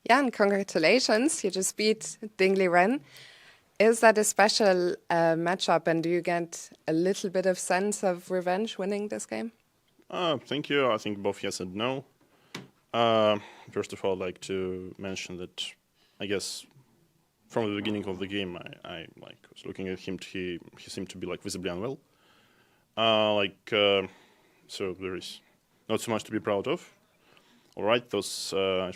Yeah, and congratulations. You just beat Liren. Is that a special matchup, and do you get a little bit of sense of revenge winning this game? Thank you. I think both yes and no. First of all, I'd like to mention that I guess from the beginning of the game, I was looking at him. He seemed to be like visibly unwell. So there is not so much to be proud of. All right, it was a,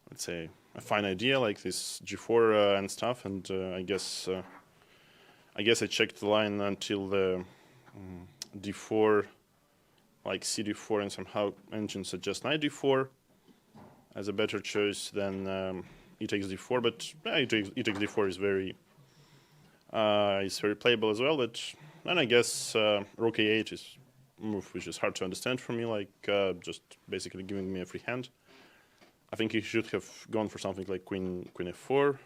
let's say, a fine idea like this G4 and stuff, and I guess I checked the line until the D4, like CD4, and somehow engine suggests knight D4 as a better choice than e takes D4. But e takes D4 is very playable as well. But then I guess Rook A8 is a move which is hard to understand for me, like just basically giving me a free hand. I think he should have gone for something like Queen F4.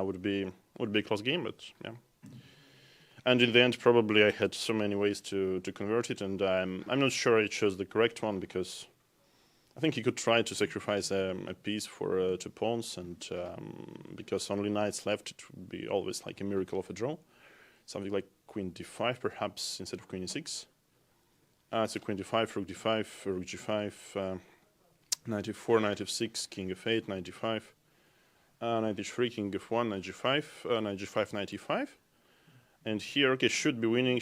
Would be a close game, but yeah. And in the end, probably I had so many ways to convert it, and I'm not sure I chose the correct one, because I think he could try to sacrifice a piece for 2 pawns, and because only knights left, it would be always like a miracle of a draw. Something like Queen D5 perhaps instead of Queen E6. So Queen D5, Rook D5, Rook G5, Knight E4, Knight F6, King F8, Knight D5, Knight H3, King F1, Knight G5, Knight G5, Knight E5. And here, okay, should be winning.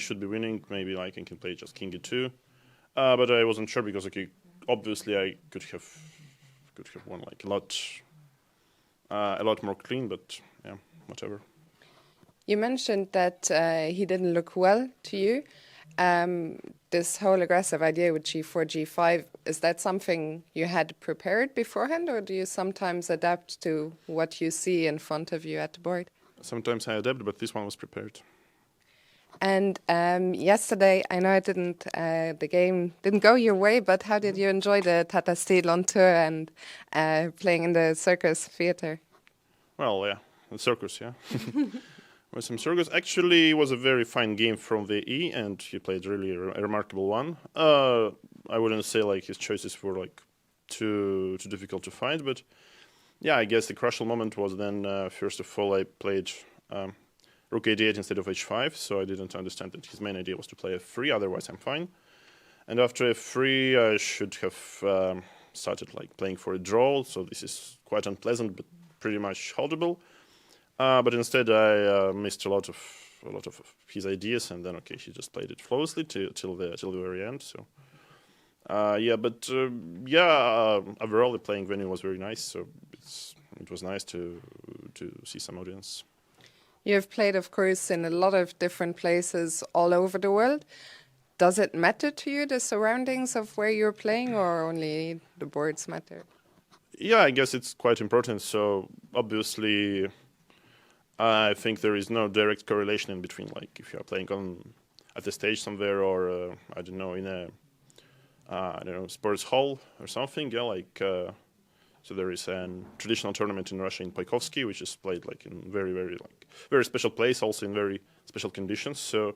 Maybe like I can play just King E2, but I wasn't sure because okay, obviously I could have won like a lot more clean. But yeah, whatever. You mentioned that he didn't look well to you. This whole aggressive idea with G4, G5, is that something you had prepared beforehand, or do you sometimes adapt to what you see in front of you at the board? Sometimes I adapt, but this one was prepared. And yesterday, I know the game didn't go your way, but how did you enjoy the Tata style on tour and playing in the circus theater? Well, yeah, the circus, yeah. With some circus. Actually, it was a very fine game from the E, and he played really a remarkable one. I wouldn't say like his choices were like too difficult to find, but yeah, I guess the crucial moment was then, first of all, I played Rook A8 instead of H5, so I didn't understand that his main idea was to play F3, otherwise I'm fine. And after F3, I should have started like playing for a draw, so this is quite unpleasant, but pretty much holdable. But instead, I missed a lot of his ideas, and then okay, he just played it flawlessly till the very end. So overall the playing venue was very nice. So it was nice to see some audience. You have played, of course, in a lot of different places all over the world. Does it matter to you, the surroundings of where you're playing, or only the boards matter? Yeah, I guess it's quite important. So obviously, I think there is no direct correlation in between, like if you are playing at the stage somewhere, or I don't know, in a sports hall or something. Yeah, like so there is a traditional tournament in Russia in Paikovsky, which is played like in very special place, also in very special conditions. So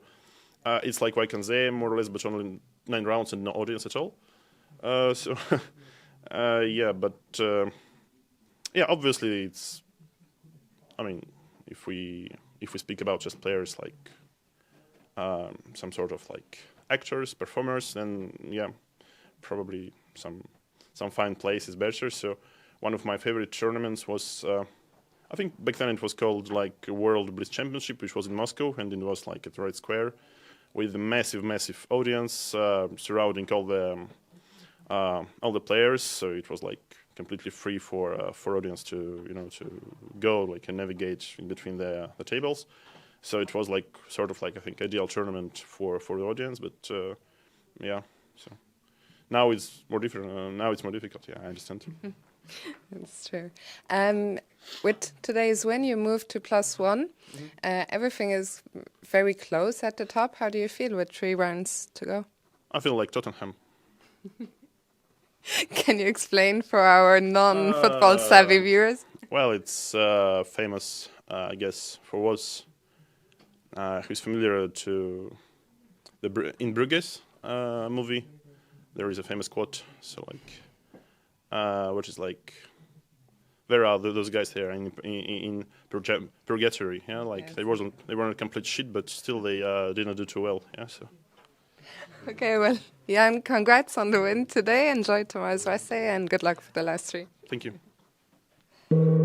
it's like Wijk more or less, but only 9 rounds and no audience at all. Obviously it's. I mean, if we speak about just players like some sort of like actors, performers, then yeah, probably some fine place is better. So one of my favorite tournaments was, I think back then it was called like World Blitz Championship, which was in Moscow, and it was like at Red Square with a massive audience surrounding all the players. So it was like completely free for audience to go like and navigate in between the tables. So it was like sort of like I think ideal tournament for the audience. But yeah, so now it's more different. Now it's more difficult. Yeah, I understand. That's true. With today's win, you moved to +1. Everything is very close at the top. How do you feel with 3 rounds to go? I feel like Tottenham. Can you explain for our non-football savvy viewers? Well, it's famous, I guess, for us who's familiar to the In Bruges movie. There is a famous quote, so like, which is like, where are those guys there in purgatory? Yeah, like Yes. they weren't complete shit, but still they didn't do too well. Yeah, so Okay, well, Jan, congrats on the win today. Enjoy tomorrow's race day and good luck for the last three. thank you.